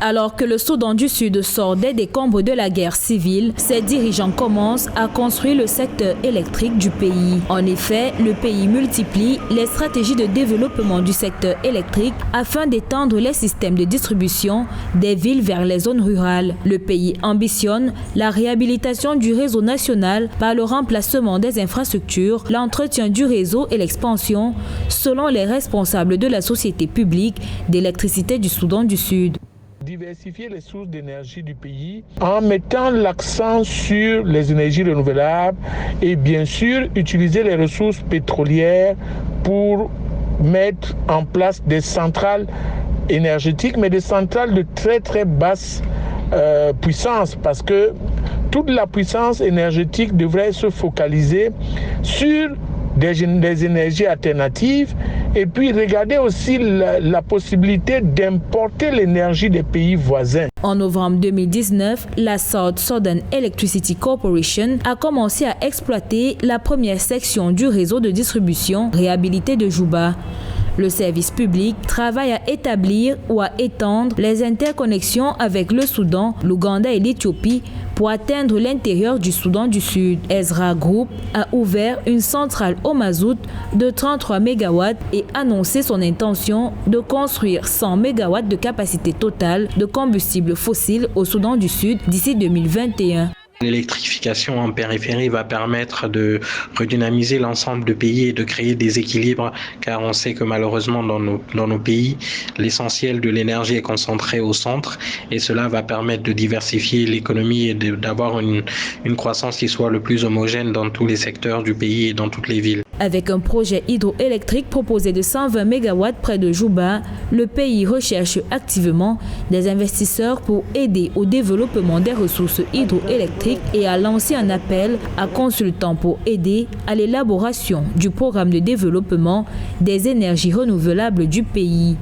Alors que le Soudan du Sud sort des décombres de la guerre civile, ses dirigeants commencent à construire le secteur électrique du pays. En effet, le pays multiplie les stratégies de développement du secteur électrique afin d'étendre les systèmes de distribution des villes vers les zones rurales. Le pays ambitionne la réhabilitation du réseau national par le remplacement des infrastructures, l'entretien du réseau et l'expansion, selon les responsables de la Société publique d'électricité du Soudan du Sud. Diversifier les sources d'énergie du pays en mettant l'accent sur les énergies renouvelables et bien sûr utiliser les ressources pétrolières pour mettre en place des centrales énergétiques, mais des centrales de très basse puissance, parce que toute la puissance énergétique devrait se focaliser sur des énergies alternatives et puis regarder aussi la possibilité d'importer l'énergie des pays voisins. En novembre 2019, la Southern Electricity Corporation a commencé à exploiter la première section du réseau de distribution réhabilité de Juba. Le service public travaille à établir ou à étendre les interconnexions avec le Soudan, l'Ouganda et l'Éthiopie pour atteindre l'intérieur du Soudan du Sud. Ezra Group a ouvert une centrale au mazout de 33 MW et annoncé son intention de construire 100 MW de capacité totale de combustible fossile au Soudan du Sud d'ici 2021. L'électrification en périphérie va permettre de redynamiser l'ensemble du pays et de créer des équilibres, car on sait que malheureusement dans nos pays, l'essentiel de l'énergie est concentré au centre et cela va permettre de diversifier l'économie et d'avoir une croissance qui soit le plus homogène dans tous les secteurs du pays et dans toutes les villes. Avec un projet hydroélectrique proposé de 120 MW près de Juba, le pays recherche activement des investisseurs pour aider au développement des ressources hydroélectriques et a lancé un appel à consultants pour aider à l'élaboration du programme de développement des énergies renouvelables du pays.